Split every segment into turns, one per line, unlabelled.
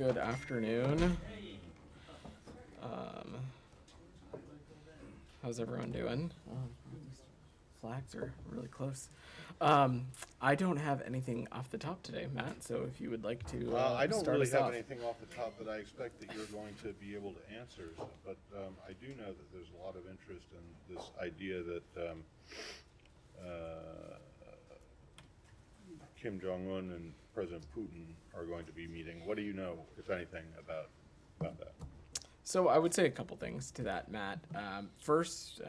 Good afternoon. Um, how's everyone doing? These flags are really close. I don't have anything off the top today, Matt. So if you would like to
I don't
start
really
us
have
off.
anything off the top that I expect that you're going to be able to answer, but I do know that there's a lot of interest in this idea that Kim Jong-un and President Putin are going to be meeting. What do you know, if anything, about that?
So I would say a couple things to that, Matt. First,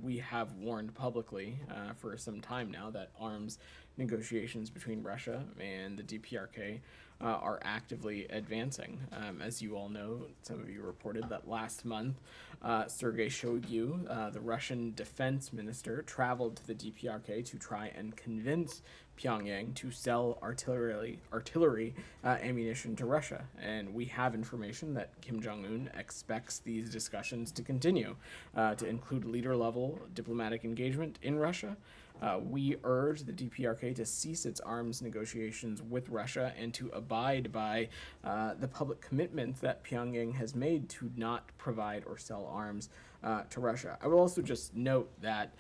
we have warned publicly for some time now that arms negotiations between Russia and the DPRK are actively advancing. As you all know, some of you reported that last month, Sergei Shoigu, the Russian defense minister, traveled to the DPRK to try and convince Pyongyang to sell artillery ammunition to Russia. And we have information that Kim Jong-un expects these discussions to continue, to include leader-level diplomatic engagement in Russia. We urge the DPRK to cease its arms negotiations with Russia and to abide by the public commitments that Pyongyang has made to not provide or sell arms to Russia. I will also just note that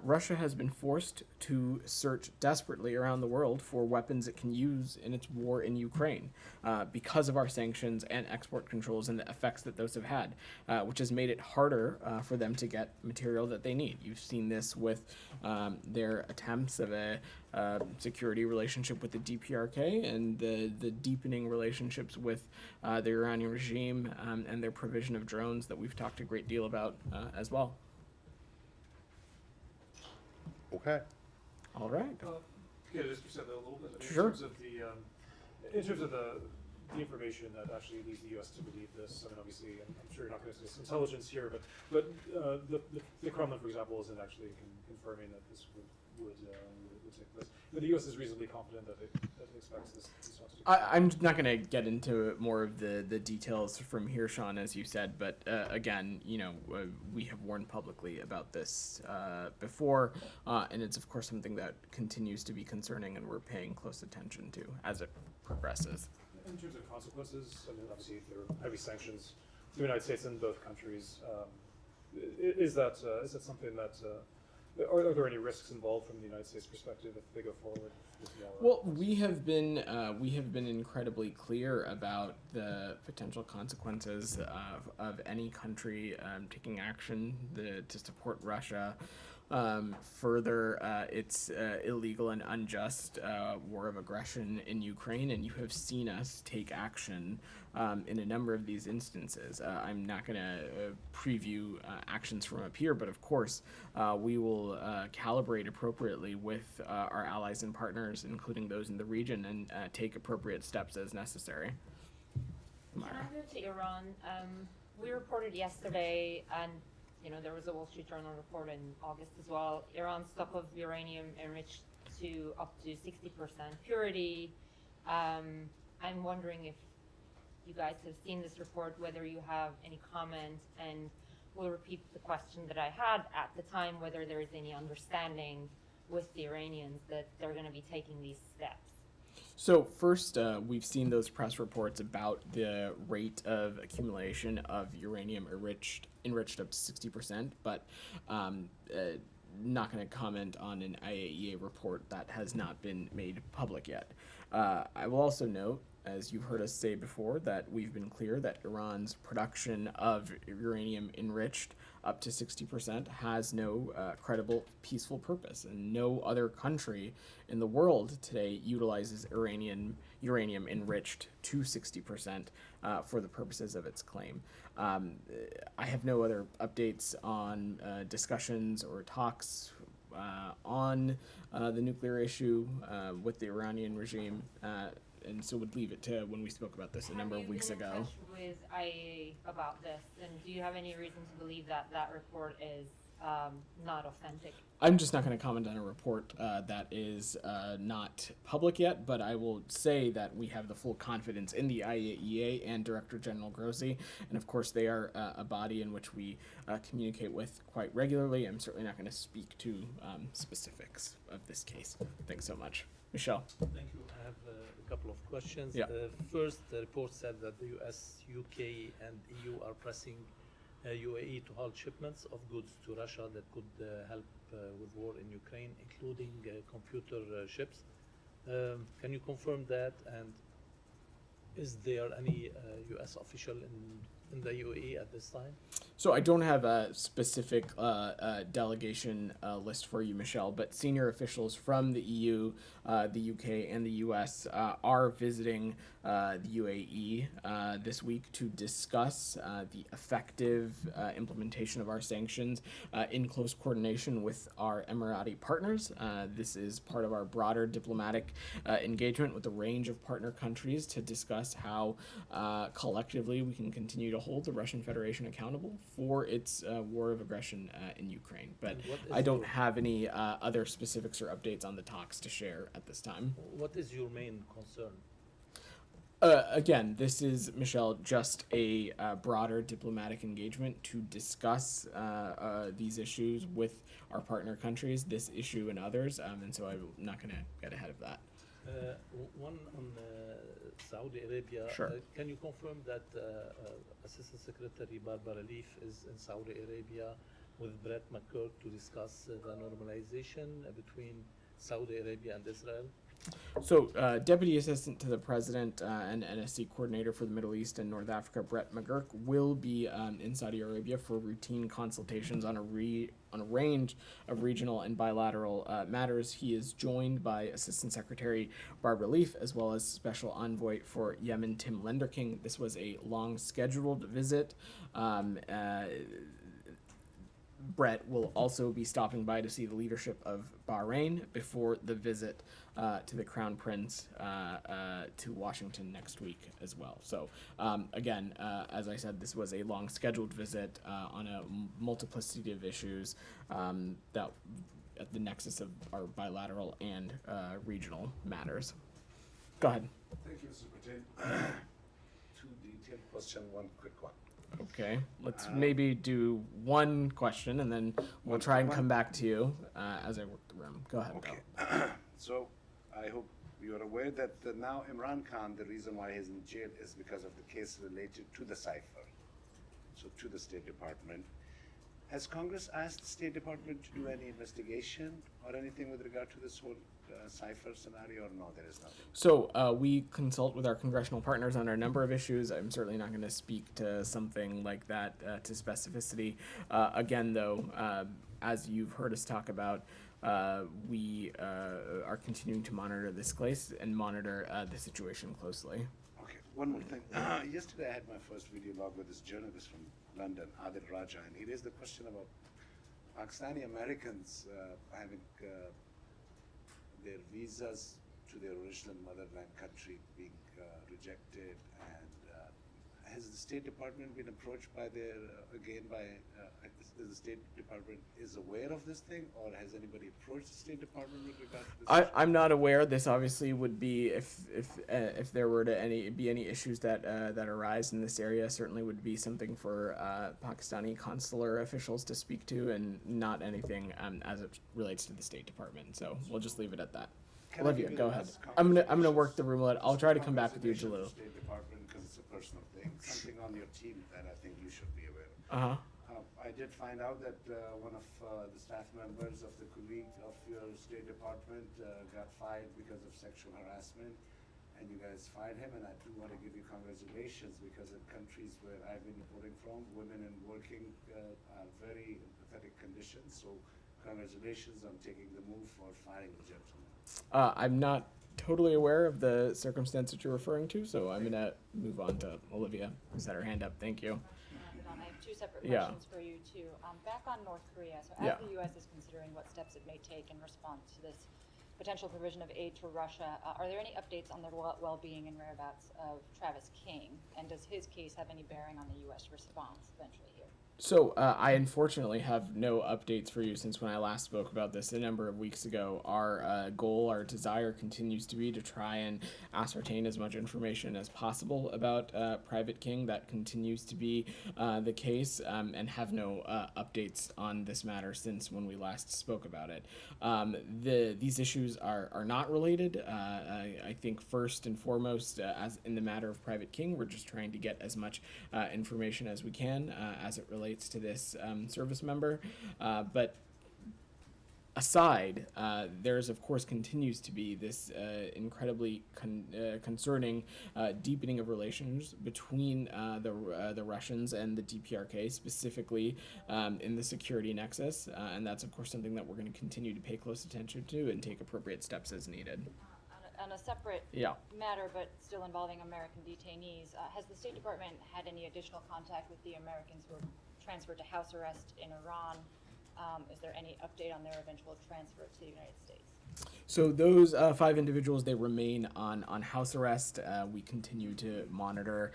Russia has been forced to search desperately around the world for weapons it can use in its war in Ukraine because of our sanctions and export controls and the effects that those have had, which has made it harder for them to get material that they need. You've seen this with their attempts of a security relationship with the DPRK and the deepening relationships with the Iranian regime and their provision of drones that we've talked a great deal about as well.
Okay.
All right.
Could I just present that a little bit?
Sure.
In terms of the information that actually leads the U.S. to believe this, I mean, obviously, I'm sure you're not going to discuss intelligence here, but the Kremlin, for example, isn't actually confirming that this would take place. But the U.S. is reasonably confident that it expects this not to take place.
I'm not going to get into more of the details from here, Sean, as you said, but again, we have warned publicly about this before, and it's of course something that continues to be concerning, and we're paying close attention to as it progresses.
In terms of consequences, I mean, obviously there are heavy sanctions to the United States and both countries. Is that something that are there any risks involved from the United States perspective if they go forward with the
Well, we have been incredibly clear about the potential consequences of any country taking action to support Russia. Further, it's illegal and unjust war of aggression in Ukraine, and you have seen us take action in a number of these instances. I'm not going to preview actions from up here, but of course, we will calibrate appropriately with our allies and partners, including those in the region, and take appropriate steps as necessary.
Can I go to Iran? We reported yesterday, and there was a Wall Street Journal report in August as well. Iran's stock of uranium enriched to up to 60% purity. I'm wondering if you guys have seen this report, whether you have any comment, and we'll repeat the question that I had at the time, whether there is any understanding with the Iranians that they're going to be taking these steps.
So first, we've seen those press reports about the rate of accumulation of uranium enriched up to 60%, but not going to comment on an IAEA report that has not been made public yet. I will also note, as you've heard us say before, that we've been clear that Iran's production of uranium enriched up to 60% has no credible peaceful purpose, and no other country in the world today utilizes uranium enriched to 60% for the purposes of its claim. I have no other updates on discussions or talks on the nuclear issue with the Iranian regime. And so would leave it to when we spoke about this a number of weeks ago.
Have you been in touch with IAEA about this, and do you have any reason to believe that that report is not authentic?
I'm just not going to comment on a report that is not public yet, but I will say that we have the full confidence in the IAEA and Director General Grossi, and of course they are a body in which we communicate with quite regularly. I'm certainly not going to speak to specifics of this case. Thanks so much. Michelle.
Thank you. I have a couple of questions.
Yeah.
First, the report said that the US, UK, and EU are pressing UAE to halt shipments of goods to Russia that could help with war in Ukraine, including computer chips. Can you confirm that? And is there any US official in the UAE at this time?
So I don't have a specific delegation list for you, Michelle, but senior officials from the EU, the UK, and the US are visiting the UAE this week to discuss the effective implementation of our sanctions in close coordination with our Emirati partners. This is part of our broader diplomatic engagement with a range of partner countries to discuss how collectively we can continue to hold the Russian Federation accountable for its war of aggression in Ukraine. But
And what is
I don't
your-
have any other specifics or updates on the talks to share at this time.
What is your main concern?
Again, this is, Michelle, just a broader diplomatic engagement to discuss these issues with our partner countries, this issue and others, and so I'm not going to get ahead of that.
One on Saudi Arabia.
Sure.
Can you confirm that Assistant Secretary Barbara Leaf is in Saudi Arabia with Brett McCurk to discuss the normalization between Saudi Arabia and Israel?
So, Deputy Assistant to the President and NSC Coordinator for the Middle East and North Africa, Brett McGurk, will be in Saudi Arabia for routine consultations on a range of regional and bilateral matters. He is joined by Assistant Secretary Barbara Leaf, as well as Special Envoy for Yemen, Tim Lenderking. This was a long scheduled visit. Brett will also be stopping by to see the leadership of Bahrain before the visit to the Crown Prince to Washington next week as well. So again, as I said, this was a long scheduled visit on a multiplicity of issues that at the nexus of our bilateral and regional matters. Go ahead.
Thank you, Mr. Patel. Two detailed question, one quick one.
Okay, let's maybe do one question and then we'll
One
try and
quick
come back to you as I work the room. Go ahead.
Okay.
Go.
So I hope you're aware that now Imran Khan, the reason why he's in jail is because of the case related to the cipher, so to the State Department. Has Congress asked the State Department to do any investigation or anything with regard to this whole cipher scenario, or no, there is nothing?
So we consult with our congressional partners on a number of issues. I'm certainly not going to speak to something like that to specificity. Again, though, as you've heard us talk about, we are continuing to monitor this case and monitor the situation closely.
Okay, one more thing. Yesterday I had my first video log with this journalist from London, Adil Raja, and he raised the question about Pakistani Americans having their visas to their original motherland country being rejected, and has the State Department been approached by their, the State Department is aware of this thing, or has anybody approached the State Department with regard to this issue?
I'm not aware. This obviously would be if there were to be any issues that that arise in this area. Certainly would be something for Pakistani consular officials to speak to, and not anything as it relates to the State Department. So we'll just leave it at that.
Can I
Olivia,
give you
go
the
ahead.
last
I'm gonna work
congratulations?
the room. I'll try to come back with you,
Congratulations
Jalil.
to State Department, because it's a personal thing, something on your team that I think you should be aware of.
Uh huh.
I did find out that one of the staff members of the colleague of your State Department got fired because of sexual harassment, and you guys fired him, and I do want to give you congratulations, because in countries where I've been reporting from, women in working are very empathetic conditions, so congratulations on taking the move for firing the gentleman.
I'm not totally aware of the circumstance that you're referring to, so I'm gonna move on to Olivia, who's had her hand up. Thank you.
I have two separate
Yeah.
questions for you too. Back on North Korea, so
Yeah.
as the U.S. is considering what steps it may take in response to this potential provision of aid to Russia, are there any updates on the well-being and whereabouts of Travis King? And does his case have any bearing on the U.S. response eventually here?
So I unfortunately have no updates for you since when I last spoke about this a number of weeks ago. Our goal, our desire continues to be to try and ascertain as much information as possible about Private King. That continues to be the case, and have no updates on this matter since when we last spoke about it. These issues are not related. I think first and foremost, as in the matter of Private King, we're just trying to get as much information as we can as it relates to this service member. But aside, there's of course continues to be this incredibly concerning deepening of relations between the Russians and the DPRK, specifically in the security nexus, and that's of course something that we're going to continue to pay close attention to and take appropriate steps as needed.
On a separate
Yeah.
matter, but still involving American detainees, has the State Department had any additional contact with the Americans who were transferred to house arrest in Iran? Is there any update on their eventual transfer to the United States?
So those 5 individuals, they remain on house arrest. We continue to monitor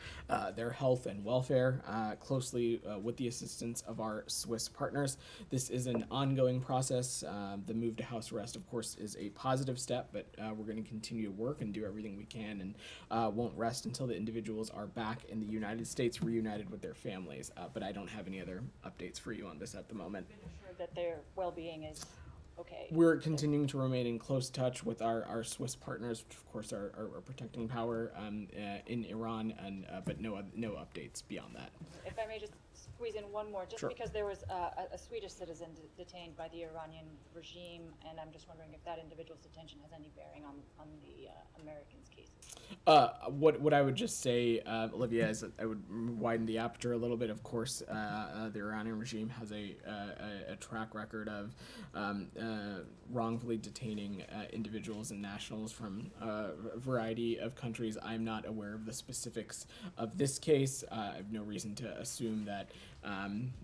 their health and welfare closely with the assistance of our Swiss partners. This is an ongoing process. The move to house arrest, of course, is a positive step, but we're going to continue to work and do everything we can, and won't rest until the individuals are back in the United States, reunited with their families. But I don't have any other updates for you on this at the moment.
Assured that their well-being is okay.
We're continuing to remain in close touch with our Swiss partners, which of course are protecting power in Iran, and but no updates beyond that.
If I may just squeeze in one more, just
Sure.
because there was a Swedish citizen detained by the Iranian regime, and I'm just wondering if that individual's detention has any bearing on the Americans' cases.
What I would just say, Olivia, is that I would widen the aperture a little bit. Of course, the Iranian regime has a track record of wrongfully detaining individuals and nationals from a variety of countries. I'm not aware of the specifics of this case. I have no reason to assume that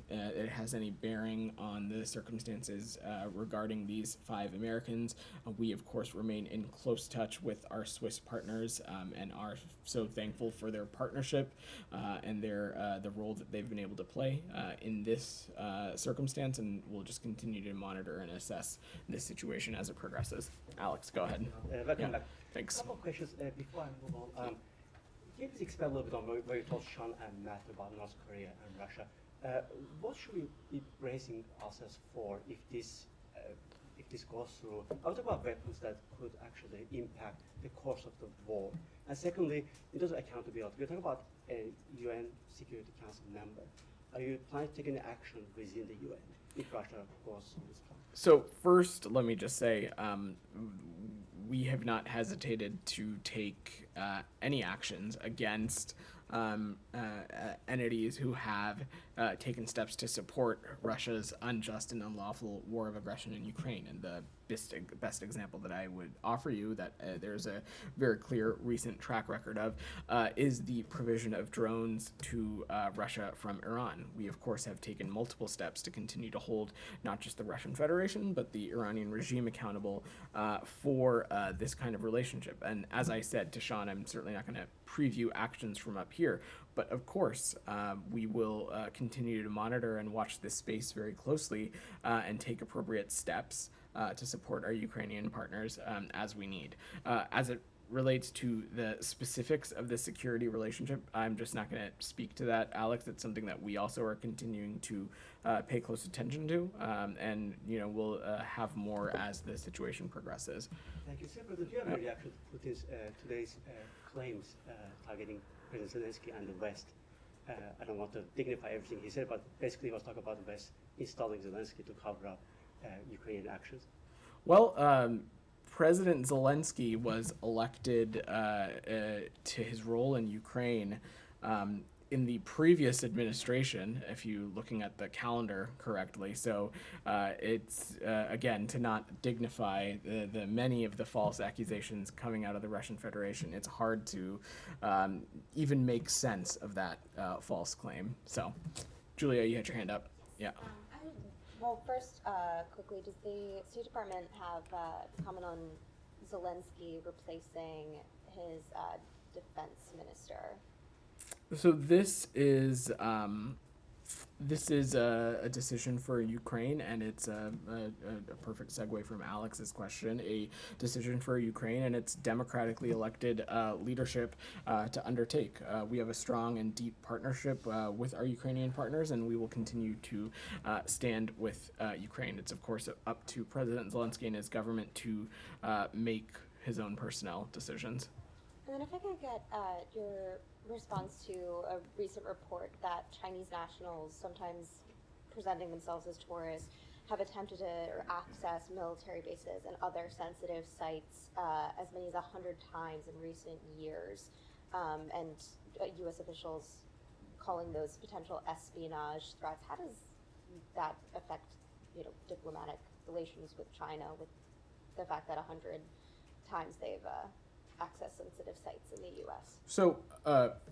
it has any bearing on the circumstances regarding these 5 Americans. We, of course, remain in close touch with our Swiss partners and are so thankful for their partnership and the role that they've been able to play in this circumstance, and we'll just continue to monitor and assess this situation as it progresses. Alex, go ahead.
Welcome
Yeah,
back.
thanks.
A couple of questions before I move on. Can you please expand a little bit on what you told Sean and Matt about North Korea and Russia? What should we be bracing ourselves for if this goes through? I was talking about weapons that could actually impact the course of the war. And secondly, in terms of accountability, we're talking about a UN Security Council member. Are you planning to take any action within the UN if Russia goes on this path?
So first, let me just say, we have not hesitated to take any actions against entities who have taken steps to support Russia's unjust and unlawful war of aggression in Ukraine. And the best example that I would offer you that there's a very clear recent track record of is the provision of drones to Russia from Iran. We, of course, have taken multiple steps to continue to hold not just the Russian Federation, but the Iranian regime accountable for this kind of relationship. And as I said to Sean, I'm certainly not going to preview actions from up here, but of course, we will continue to monitor and watch this space very closely and take appropriate steps to support our Ukrainian partners as we need. As it relates to the specifics of the security relationship, I'm just not going to speak to that, Alex. It's something that we also are continuing to pay close attention to, and we'll have more as the situation progresses.
Thank you. Sir, do you have any reaction to today's claims targeting President Zelensky and the West? I don't want to dignify everything he said, but basically he was talking about the West installing Zelensky to cover up Ukrainian actions.
Well, President Zelensky was elected to his role in Ukraine in the previous administration, if you're looking at the calendar correctly. So it's, again, to not dignify the many of the false accusations coming out of the Russian Federation, it's hard to even make sense of that false claim. So, Julia, you had your hand up. Yeah.
Well, first, quickly, does the State Department have comment on Zelensky replacing his defense minister?
So this is This is a decision for Ukraine, and it's a perfect segue from Alex's question. A decision for Ukraine and its democratically elected leadership to undertake. We have a strong and deep partnership with our Ukrainian partners, and we will continue to stand with Ukraine. It's, of course, up to President Zelensky and his government to make his own personnel decisions.
And then if I could get your response to a recent report that Chinese nationals, sometimes presenting themselves as tourists, have attempted to access military bases and other sensitive sites as many as 100 times in recent years, and U.S. officials calling those potential espionage threats. How does that affect, diplomatic relations with China, with the fact that 100 times they've access sensitive sites in the U.S.?
So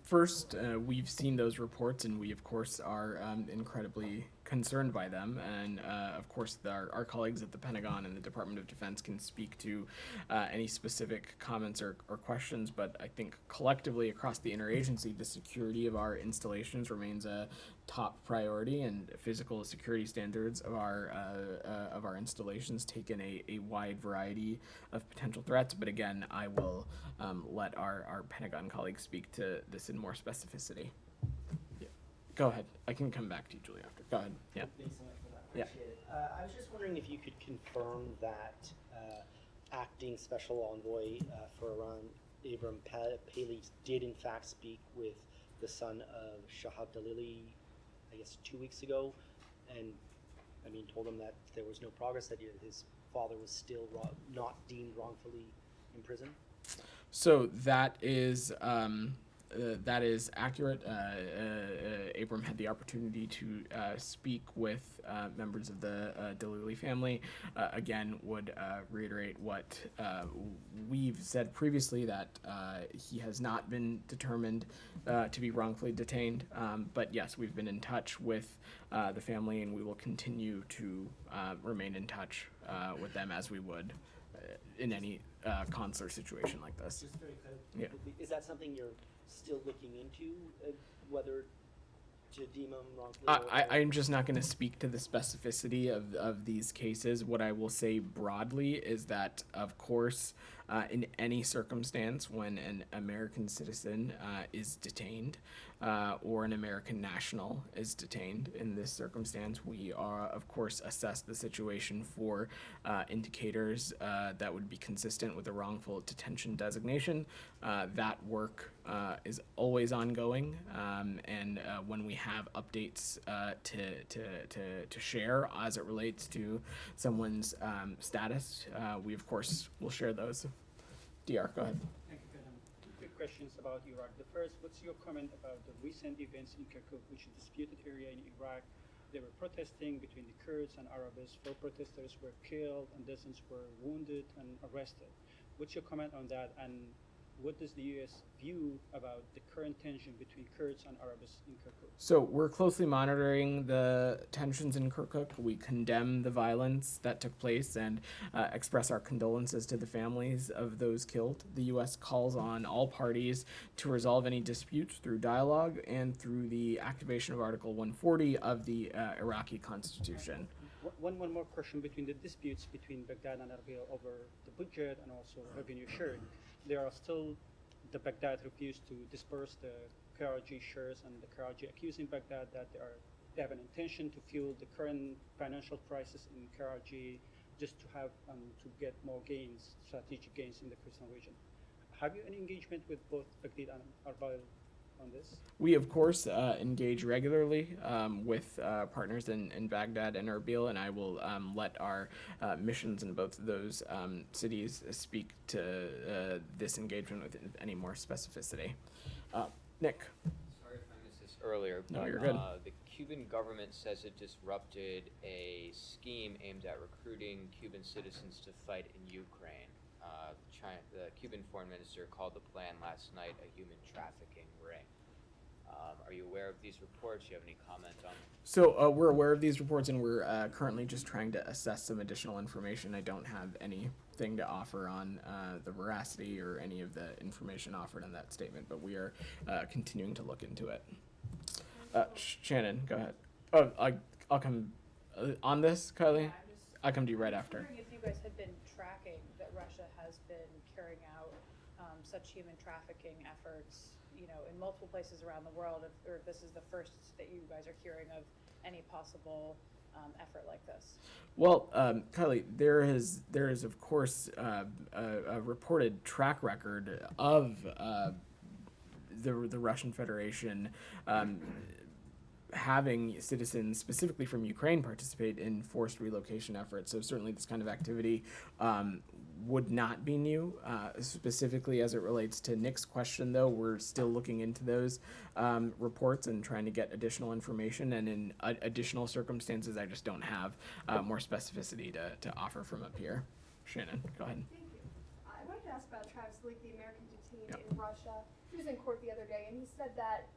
first, we've seen those reports, and we, of course, are incredibly concerned by them. And, of course, our colleagues at the Pentagon and the Department of Defense can speak to any specific comments or questions. But I think collectively across the interagency, the security of our installations remains a top priority, and physical security standards of our installations take in a wide variety of potential threats. But again, I will let our Pentagon colleagues speak to this in more specificity. Yeah. Go ahead. I can come back to you, Julie, after. Go ahead. Yeah.
Thanks so much for that.
Yeah.
Appreciate it. I was just wondering if you could confirm that acting special envoy for Iran, Abram Paley, did in fact speak with the son of Shahab Dalili, I guess 2 weeks ago, and told him that there was no progress, that his father was still not deemed wrongfully imprisoned.
So that is accurate. Abram had the opportunity to speak with members of the Dalili family. Again, would reiterate what we've said previously, that he has not been determined to be wrongfully detained. But yes, we've been in touch with the family, and we will continue to remain in touch with them as we would in any consular situation like this.
Just very
Yeah.
Is that something you're still looking into, whether to deem him wrongfully?
I'm just not going to speak to the specificity of these cases. What I will say broadly is that, of course, in any circumstance when an American citizen is detained or an American national is detained, in this circumstance, we are, of course, assess the situation for indicators that would be consistent with a wrongful detention designation. That work is always ongoing, and when we have updates to share as it relates to someone's status, we of course will share those. DR, go ahead.
Thank you, Madam. Two quick questions about Iraq. The first, what's your comment about the recent events in Kirkuk, which is a disputed area in Iraq? They were protesting between the Kurds and Arabs. 4 protesters were killed and dozens were wounded and arrested. What's your comment on that, and what does the U.S. view about the current tension between Kurds and Arabs in Kirkuk?
So we're closely monitoring the tensions in Kirkuk. We condemn the violence that took place and express our condolences to the families of those killed. The U.S. calls on all parties to resolve any disputes through dialogue and through the activation of Article 140 of the Iraqi Constitution.
One more question between the disputes between Baghdad and Erbil over the budget and also revenue sharing. There are still, the Baghdad refused to disperse the KRG shares, and the KRG accusing Baghdad that they have an intention to fuel the current financial crisis in KRG just to have to get more gains, strategic gains in the Kurdistan region. Have you any engagement with both Baghdad and Erbil on this?
We, of course, engage regularly with partners in Baghdad and Erbil, and I will let our missions in both of those cities speak to this engagement with any more specificity. Nick.
Sorry if I missed this earlier.
No,
but,
you're good.
The Cuban government says it disrupted a scheme aimed at recruiting Cuban citizens to fight in Ukraine. The Cuban foreign minister called the plan last night a human trafficking ring. Are you aware of these reports? Do you have any comment on them?
So we're aware of these reports, and we're currently just trying to assess some additional information. I don't have anything to offer on the veracity or any of the information offered in that statement, but we are continuing to look into it. Shannon, go ahead. Oh, I'll come on this, Kylie.
Yeah,
I'll come to you right
I'm
after.
wondering if you guys had been tracking that Russia has been carrying out such human trafficking efforts, you know, in multiple places around the world, or if this is the first that you guys are hearing of any possible effort like this.
Well, Kylie, there is of course a reported track record of the Russian Federation having citizens specifically from Ukraine participate in forced relocation efforts. So certainly this kind of activity would not be new. Specifically as it relates to Nick's question, though, we're still looking into those reports and trying to get additional information. And in additional circumstances, I just don't have more specificity to offer from up here. Shannon, go ahead.
Thank you. I wanted to ask about Travis Leak, the American detained
Yep.
in Russia. He was in court the other day, and he said that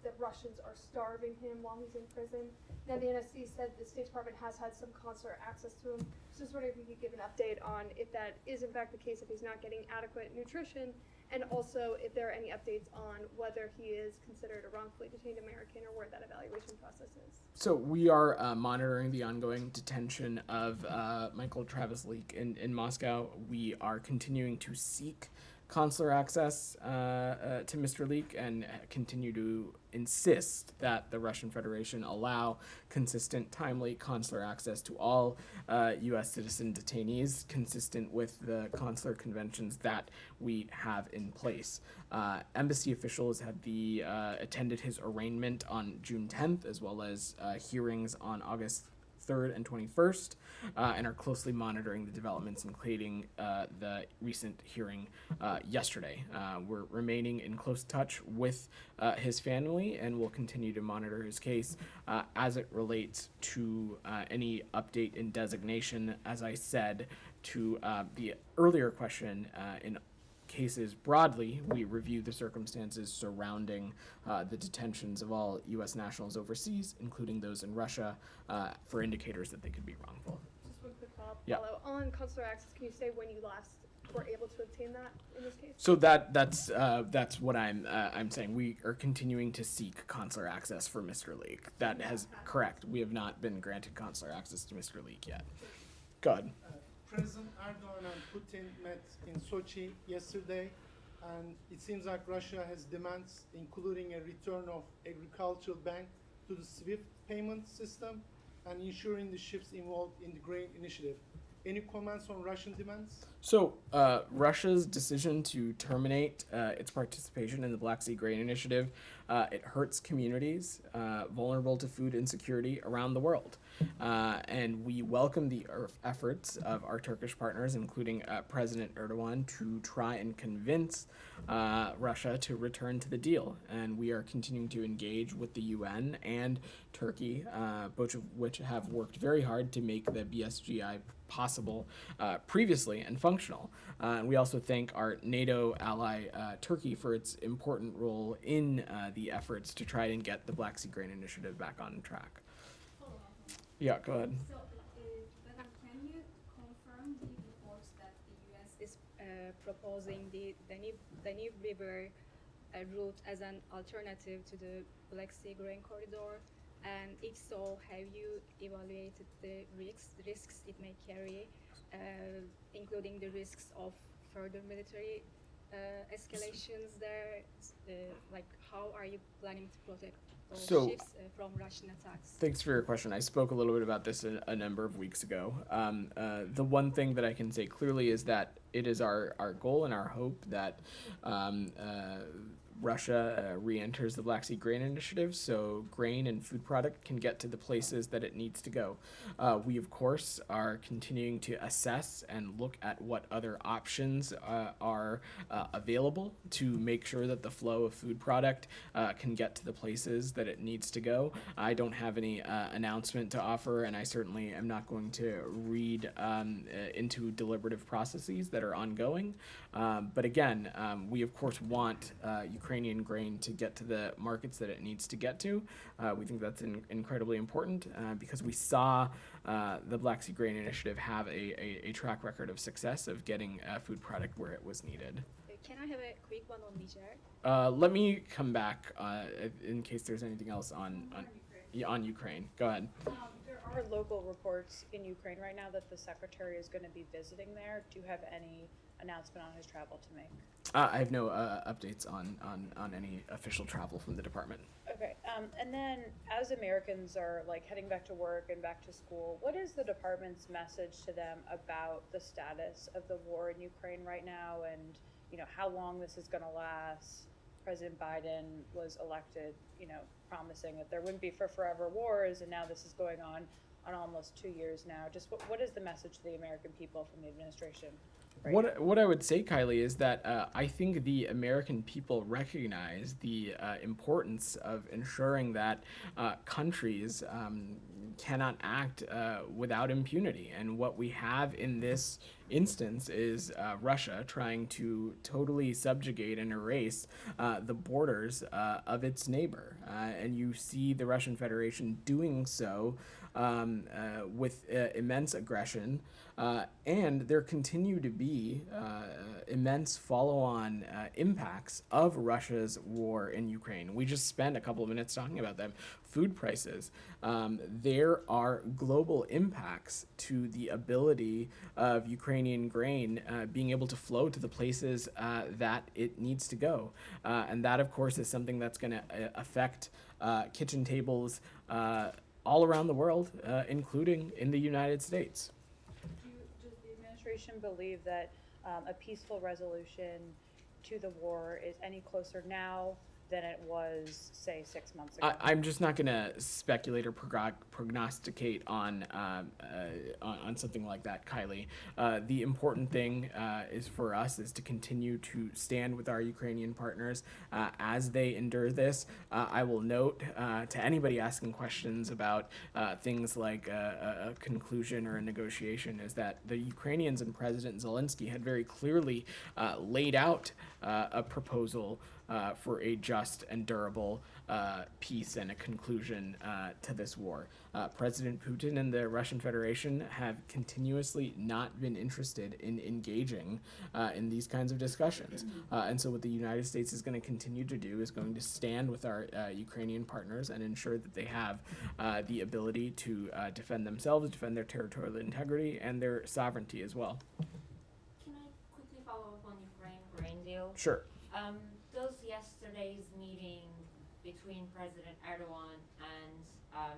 the Russians are starving him while he's in prison. Now, the NSC said the State Department has had some consular access to him. So I was wondering if you could give an update on if that is in fact the case, if he's not getting adequate nutrition, and also if there are any updates on whether he is considered a wrongfully detained American or where that evaluation process is.
So we are monitoring the ongoing detention of Michael Travis Leak in Moscow. We are continuing to seek consular access to Mr. Leak and continue to insist that the Russian Federation allow consistent, timely consular access to all U.S. citizen detainees, consistent with the consular conventions that we have in place. Embassy officials have attended his arraignment on June 10th, as well as hearings on August 3rd and 21st, and are closely monitoring the developments, including the recent hearing yesterday. We're remaining in close touch with his family, and will continue to monitor his case as it relates to any update in designation. As I said to the earlier question, in cases broadly, we review the circumstances surrounding the detentions of all U.S. nationals overseas, including those in Russia, for indicators that they could be wrongful.
Just one quick follow-up.
Yeah.
On consular access, can you say when you last were able to obtain that in this case?
So that's what I'm saying. We are continuing to seek consular access for Mr. Leak. That has correct. We have not been granted consular access to Mr. Leak yet. Go ahead.
President Erdogan and Putin met in Sochi yesterday, and it seems like Russia has demands, including a return of agricultural bank to the SWIFT payment system and ensuring the ships involved in the grain initiative. Any comments on Russian demands?
So Russia's decision to terminate its participation in the Black Sea Grain Initiative, it hurts communities vulnerable to food insecurity around the world. And we welcome the efforts of our Turkish partners, including President Erdogan, to try and convince Russia to return to the deal. And we are continuing to engage with the UN and Turkey, both of which have worked very hard to make the BSGI possible previously and functional. And we also thank our NATO ally Turkey for its important role in the efforts to try and get the Black Sea Grain Initiative back on track. Yeah, go ahead.
So, can you confirm the reports that the U.S. is proposing the Danube River route as an alternative to the Black Sea Grain Corridor? And if so, have you evaluated the risks it may carry, including the risks of further military escalations there? Like, how are you planning to protect those ships from Russian attacks?
Thanks for your question. I spoke a little bit about this a number of weeks ago. The one thing that I can say clearly is that it is our goal and our hope that Russia re-enters the Black Sea Grain Initiative, so grain and food product can get to the places that it needs to go. We, of course, are continuing to assess and look at what other options are available to make sure that the flow of food product can get to the places that it needs to go. I don't have any announcement to offer, and I certainly am not going to read into deliberative processes that are ongoing. But again, we, of course, want Ukrainian grain to get to the markets that it needs to get to. We think that's incredibly important because we saw the Black Sea Grain Initiative have a track record of success of getting food product where it was needed.
Can I have a quick one on Niger?
Let me come back in case there's anything else on on Ukraine. Go ahead.
There are local reports in Ukraine right now that the secretary is going to be visiting there. Do you have any announcement on his travel to make?
I have no updates on any official travel from the department.
Okay, and then as Americans are like heading back to work and back to school, what is the department's message to them about the status of the war in Ukraine right now, and you know how long this is going to last? President Biden was elected, you know, promising that there wouldn't be for forever wars, and now this is going on almost 2 years now. Just what is the message to the American people from the administration? Right now?
What I would say, Kylie, is that I think the American people recognize the importance of ensuring that countries cannot act without impunity. And what we have in this instance is Russia trying to totally subjugate and erase the borders of its neighbor. And you see the Russian Federation doing so with immense aggression. And there continue to be immense follow-on impacts of Russia's war in Ukraine. We just spent a couple of minutes talking about them. Food prices. There are global impacts to the ability of Ukrainian grain being able to flow to the places that it needs to go. And that, of course, is something that's going to affect kitchen tables all around the world, including in the United States.
Does the administration believe that a peaceful resolution to the war is any closer now than it was, say, 6 months ago?
I'm just not going to speculate or prognosticate on something like that, Kylie. The important thing is for us is to continue to stand with our Ukrainian partners as they endure this. I will note to anybody asking questions about things like a conclusion or a negotiation is that the Ukrainians and President Zelensky had very clearly laid out a proposal for a just and durable peace and a conclusion to this war. President Putin and the Russian Federation have continuously not been interested in engaging in these kinds of discussions. And so what the United States is going to continue to do is going to stand with our Ukrainian partners and ensure that they have the ability to defend themselves, defend their territorial integrity, and their sovereignty as well.
Can I quickly follow up on Ukraine grain deal?
Sure.
Does yesterday's meeting between President Erdogan and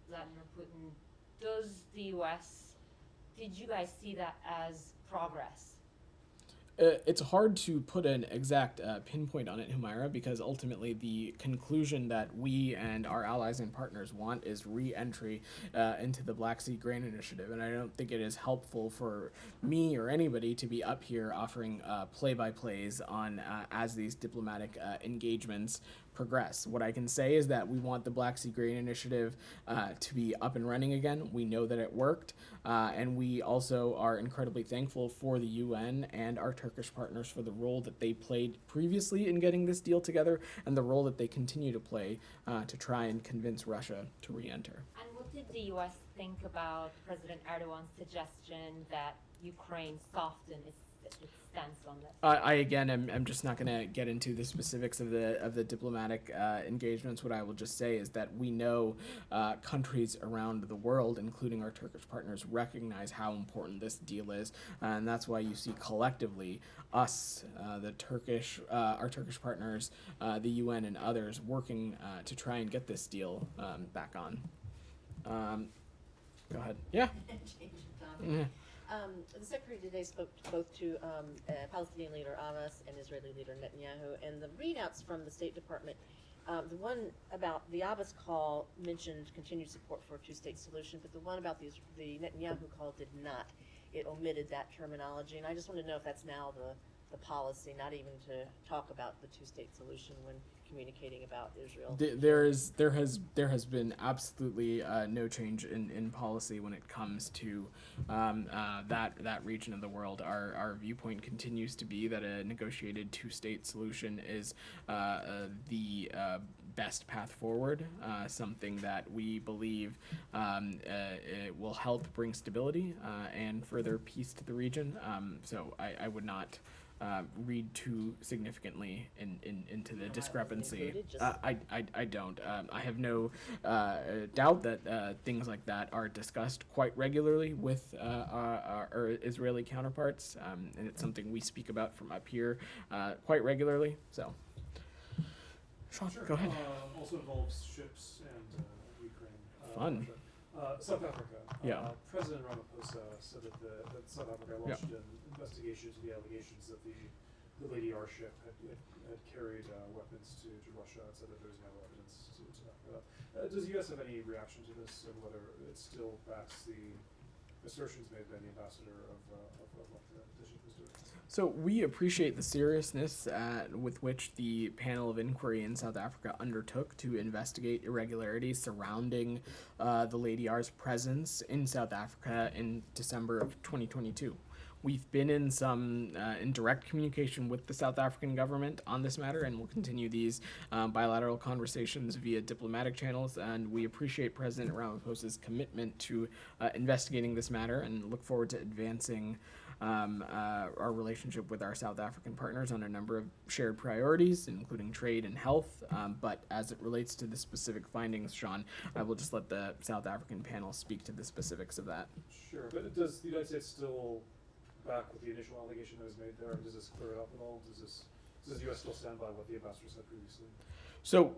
Vladimir Putin, does the U.S., did you guys see that as progress?
It's hard to put an exact pinpoint on it, Humaira, because ultimately the conclusion that we and our allies and partners want is re-entry into the Black Sea Grain Initiative. And I don't think it is helpful for me or anybody to be up here offering play-by-plays on as these diplomatic engagements progress. What I can say is that we want the Black Sea Grain Initiative to be up and running again. We know that it worked, and we also are incredibly thankful for the UN and our Turkish partners for the role that they played previously in getting this deal together and the role that they continue to play to try and convince Russia to re-enter.
And what did the U.S. think about President Erdogan's suggestion that Ukraine soften its stance on this?
I again am just not going to get into the specifics of the diplomatic engagements. What I will just say is that we know countries around the world, including our Turkish partners, recognize how important this deal is, and that's why you see collectively us, our Turkish partners, the UN, and others working to try and get this deal back on. Go ahead. Yeah.
Change of topic.
Yeah.
The Secretary today spoke both to Palestinian leader Abbas and Israeli leader Netanyahu, and the readouts from the State Department, the one about the Abbas call mentioned continued support for a two-state solution, but the one about the Netanyahu call did not. It omitted that terminology, and I just want to know if that's now the policy, not even to talk about the two-state solution when communicating about Israel.
There has been absolutely no change in policy when it comes to that region of the world. Our viewpoint continues to be that a negotiated two-state solution is the best path forward, something that we believe it will help bring stability and further peace to the region. So I would not read too significantly into the discrepancy.
included, just-
I don't. I have no doubt that things like that are discussed quite regularly with our Israeli counterparts, and it's something we speak about from up here quite regularly. So, Sean,
Sure.
go ahead.
Also involves ships and Ukraine.
Fun.
South Africa.
Yeah.
President Ramaphosa said that South Africa launched an investigation into the allegations that the Lady R ship had carried weapons to Russia and said that there was no evidence to back that up. Does the U.S. have any reaction to this, and whether it still backs the assertions made by the ambassador of what the petition was doing?
So we appreciate the seriousness with which the panel of inquiry in South Africa undertook to investigate irregularities surrounding the Lady R's presence in South Africa in December of 2022. We've been in some in direct communication with the South African government on this matter, and we'll continue these bilateral conversations via diplomatic channels. And we appreciate President Ramaphosa's commitment to investigating this matter, and look forward to advancing our relationship with our South African partners on a number of shared priorities, including trade and health. But as it relates to the specific findings, Sean, I will just let the South African panel speak to the specifics of that.
Sure, but does the United States still back with the initial allegation that was made there? Does this clear it up at all? Does the U.S. still stand by what the ambassador said previously?
So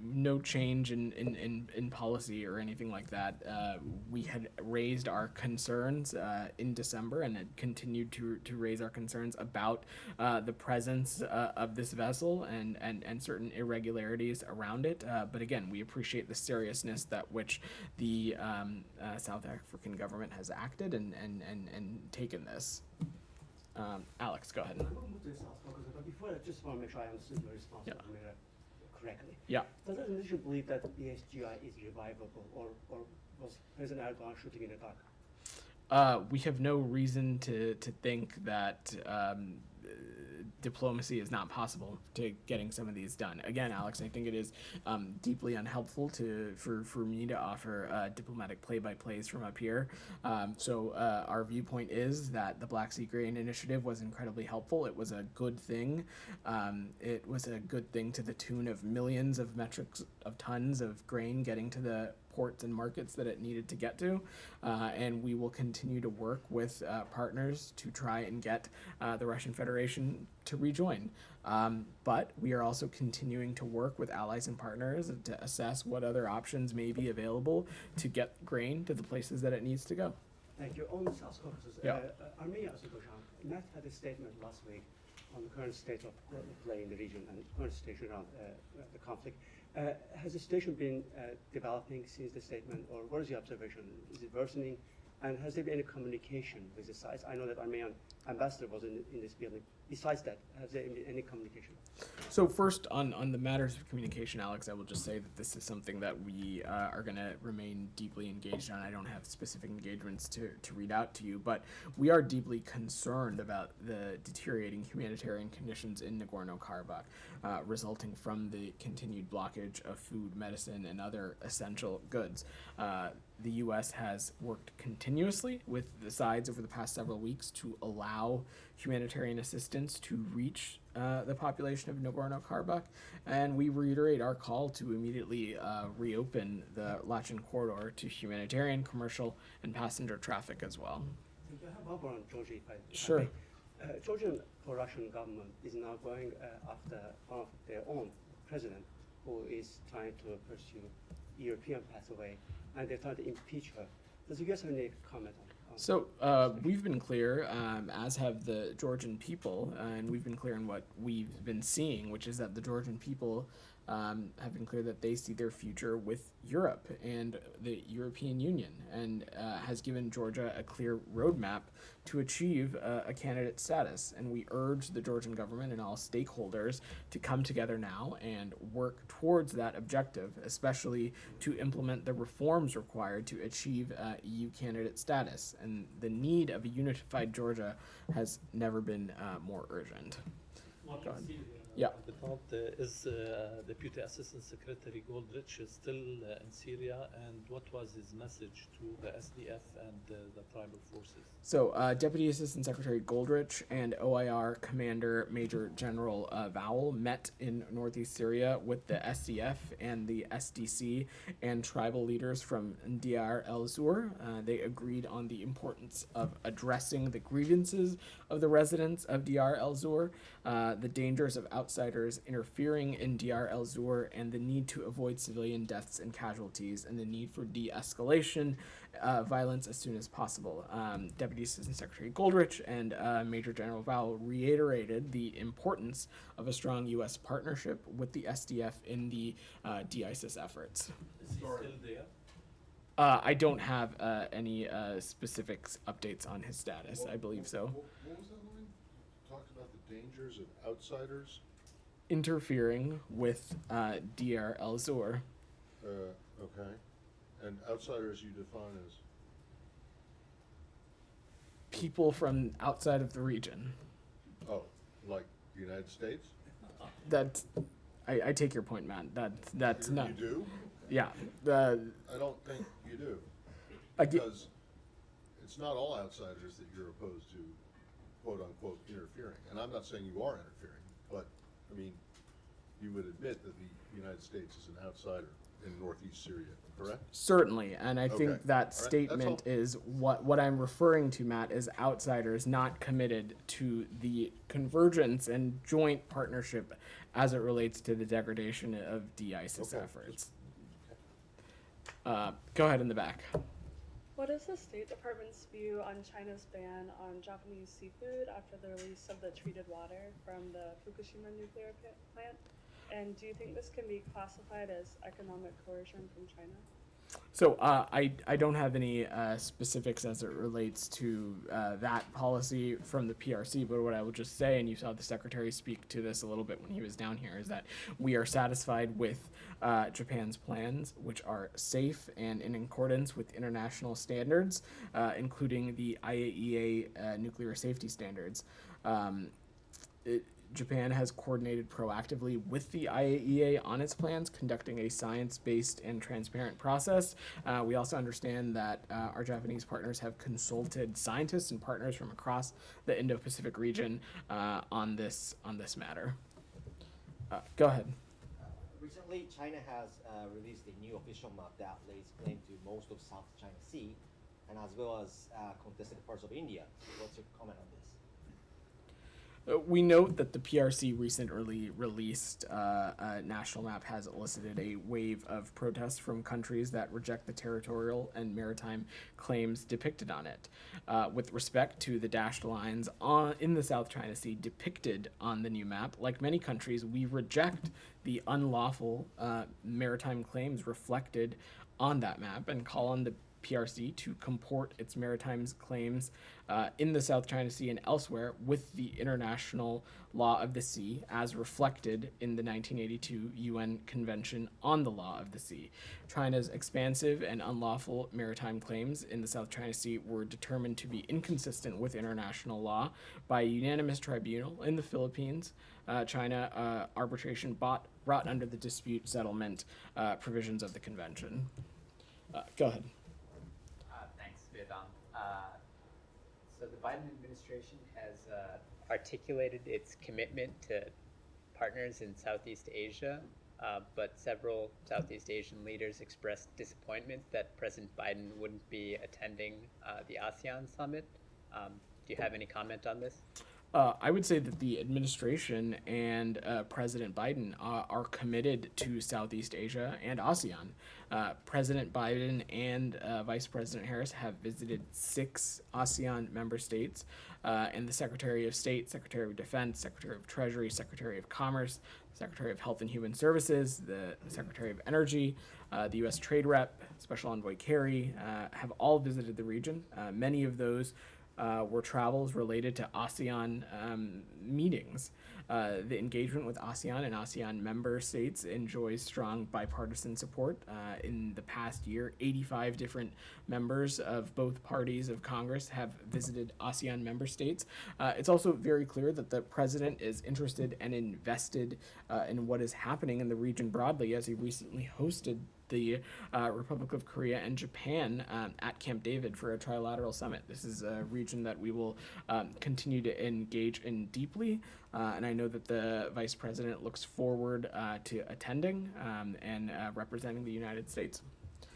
no change in policy or anything like that. We had raised our concerns in December and had continued to raise our concerns about the presence of this vessel and certain irregularities around it. But again, we appreciate the seriousness that which the South African government has acted and taken this. Alex, go ahead.
But before I just want to make sure I understood your response correctly.
Yeah.
Does that initially believe that BSGI is revivable, or was President Erdogan shooting in the dark?
We have no reason to think that diplomacy is not possible to getting some of these done. Again, Alex, I think it is deeply unhelpful for me to offer diplomatic play-by-plays from up here. So our viewpoint is that the Black Sea Grain Initiative was incredibly helpful. It was a good thing. It was a good thing to the tune of millions of metric of tons of grain getting to the ports and markets that it needed to get to, and we will continue to work with partners to try and get the Russian Federation to rejoin. But we are also continuing to work with allies and partners to assess what other options may be available to get grain to the places that it needs to go.
Thank you. On the South Caucasus,
Yeah.
Armenia, Azerbaijan, Matt had a statement last week on the current state of play in the region and current situation around the conflict. Has the situation been developing since the statement, or what is your observation? Is it worsening? And has there been any communication with the sides? I know that Armenian ambassador was in this building. Besides that, has there been any communication?
So first, on the matters of communication, Alex, I will just say that this is something that we are going to remain deeply engaged on. I don't have specific engagements to read out to you, but we are deeply concerned about the deteriorating humanitarian conditions in Nagorno-Karabakh, resulting from the continued blockage of food, medicine, and other essential goods. The U.S. has worked continuously with the sides over the past several weeks to allow humanitarian assistance to reach the population of Nagorno-Karabakh, and we reiterate our call to immediately reopen the Lachin corridor to humanitarian, commercial, and passenger traffic as well.
Thank you. I have one more on Georgia, if I
Sure.
may. Georgian pro-Russian government is now going after one of their own president, who is trying to pursue European pathway, and they're trying to impeach her. Does you guys have any comment on?
So we've been clear, as have the Georgian people, and we've been clear in what we've been seeing, which is that the Georgian people have been clear that they see their future with Europe and the European Union, and has given Georgia a clear roadmap to achieve a candidate status. And we urge the Georgian government and all stakeholders to come together now and work towards that objective, especially to implement the reforms required to achieve EU candidate status. And the need of a unified Georgia has never been more urgent. Go ahead. Yeah.
But is Deputy Assistant Secretary Goldrich is still in Syria, and what was his message to the SDF and the tribal forces?
So, Deputy Assistant Secretary Goldrich and OIR Commander Major General Vowell met in northeast Syria with the SDF and the SDC and tribal leaders from Deir el-Zur. They agreed on the importance of addressing the grievances of the residents of Deir el-Zur, the dangers of outsiders interfering in Deir el-Zur, and the need to avoid civilian deaths and casualties, and the need for de-escalation violence as soon as possible. Deputy Assistant Secretary Goldrich and Major General Vowell reiterated the importance of a strong U.S. partnership with the SDF in the de-ISIS efforts.
Is he still there?
I don't have any specifics updates on his status. I believe so.
What was that line? Talked about the dangers of outsiders?
Interfering with Deir el-Zur.
Okay. And outsiders you define as?
People from outside of the region.
Oh, like the United States?
That's, I take your point, Matt. That's not.
You do?
Yeah.
I don't think you do. Because it's not all outsiders that you're opposed to, quote unquote, interfering. And I'm not saying you are interfering, but, I mean, you would admit that the United States is an outsider in northeast Syria, correct?
Certainly, and I
Okay.
think that
All right, that's
statement
all.
is what I'm referring to, Matt, is outsiders not committed to the convergence and joint partnership as it relates to the degradation of de-ISIS
Okay.
efforts. Go ahead in the back.
What is the State Department's view on China's ban on Japanese seafood after the release of the treated water from the Fukushima nuclear plant? And do you think this can be classified as economic coercion from China?
So I don't have any specifics as it relates to that policy from the PRC, but what I will just say, and you saw the Secretary speak to this a little bit when he was down here, is that we are satisfied with Japan's plans, which are safe and in accordance with international standards, including the IAEA nuclear safety standards. Japan has coordinated proactively with the IAEA on its plans, conducting a science-based and transparent process. We also understand that our Japanese partners have consulted scientists and partners from across the Indo-Pacific region on this matter. Go ahead.
Recently, China has released a new official map that lays claim to most of South China Sea, and as well as contested parts of India. What's your comment on this?
We note that the PRC recently released national map has elicited a wave of protests from countries that reject the territorial and maritime claims depicted on it. With respect to the dashed lines in the South China Sea depicted on the new map, like many countries, we reject the unlawful maritime claims reflected on that map and call on the PRC to comport its maritime claims in the South China Sea and elsewhere with the international law of the sea as reflected in the 1982 UN Convention on the Law of the Sea. China's expansive and unlawful maritime claims in the South China Sea were determined to be inconsistent with international law by a unanimous tribunal in the Philippines. China arbitration brought under the dispute settlement provisions of the convention. Go ahead.
Thanks, Vedant. So the Biden administration has articulated its commitment to partners in Southeast Asia, but several Southeast Asian leaders expressed disappointment that President Biden wouldn't be attending the ASEAN summit. Do you have any comment on this?
I would say that the administration and President Biden are committed to Southeast Asia and ASEAN. President Biden and Vice President Harris have visited 6 ASEAN member states, and the Secretary of State, Secretary of Defense, Secretary of Treasury, Secretary of Commerce, Secretary of Health and Human Services, the Secretary of Energy, the U.S. Trade Rep, Special Envoy Kerry, have all visited the region. Many of those were travels related to ASEAN meetings. The engagement with ASEAN and ASEAN member states enjoys strong bipartisan support. In the past year, 85 different members of both parties of Congress have visited ASEAN member states. It's also very clear that the president is interested and invested in what is happening in the region broadly, as he recently hosted the Republic of Korea and Japan at Camp David for a trilateral summit. This is a region that we will continue to engage in deeply, and I know that the Vice President looks forward to attending and representing the United States.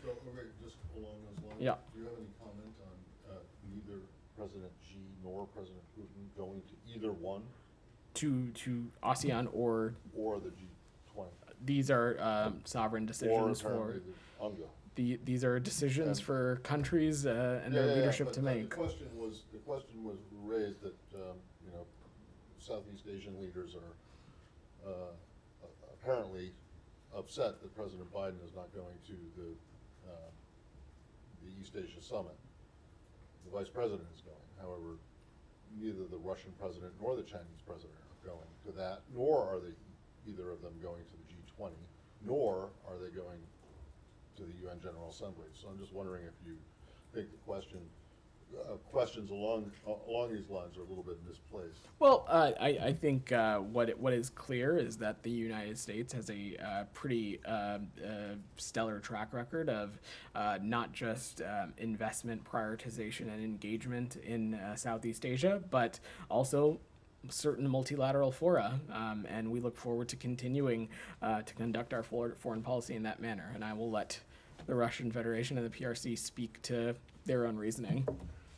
So, okay, just along those lines,
Yeah.
do you have any comment on neither President Xi nor President Putin going to either one?
To ASEAN or
the G20?
These are sovereign decisions
or
for
UNGA.
these are decisions for countries and their leadership to make.
The question was raised that you know, Southeast Asian leaders are apparently upset that President Biden is not going to the East Asia Summit. The Vice President is going. However, neither the Russian president nor the Chinese president are going to that, nor are they either of them going to the G20, nor are they going to the UN General Assembly. So I'm just wondering if you think the questions along these lines are a little bit misplaced.
Well, I think what is clear is that the United States has a pretty stellar track record of not just investment, prioritization, and engagement in Southeast Asia, but also certain multilateral fora, and we look forward to continuing to conduct our foreign policy in that manner. And I will let the Russian Federation and the PRC speak to their own reasoning.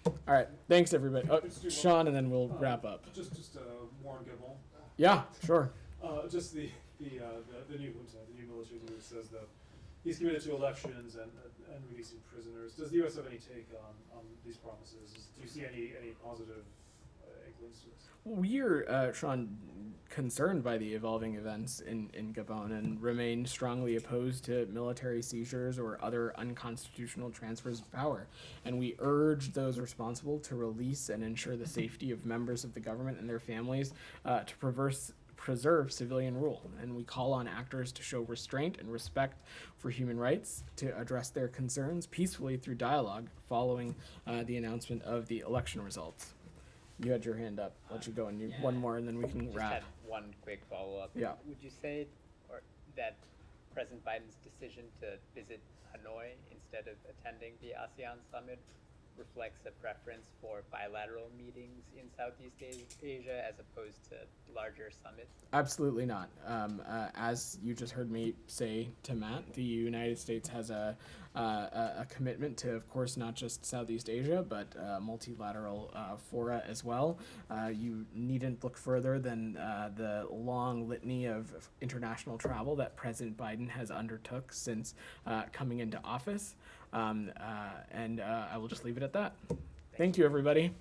All right, thanks everybody. Sean, and then we'll wrap up.
Just Warren Gilmore.
Yeah, sure.
Just the new junta, the new military leader says that he's committed to elections and releasing prisoners. Does the U.S. have any take on these promises? Do you see any positive inklings to this?
We're, Sean, concerned by the evolving events in Gabon and remain strongly opposed to military seizures or other unconstitutional transfers of power. And we urge those responsible to release and ensure the safety of members of the government and their families to preserve civilian rule. And we call on actors to show restraint and respect for human rights, to address their concerns peacefully through dialogue following the announcement of the election results. You had your hand up. Let you go, and one more, and then we can
Just
wrap.
had one quick follow-up.
Yeah.
Would you say that President Biden's decision to visit Hanoi instead of attending the ASEAN summit reflects a preference for bilateral meetings in Southeast Asia as opposed to larger summits?
Absolutely not. As you just heard me say to Matt, the United States has a commitment to, of course, not just Southeast Asia, but multilateral fora as well. You needn't look further than the long litany of international travel that President Biden has undertook since coming into office. And I will just leave it at that. Thank you, everybody.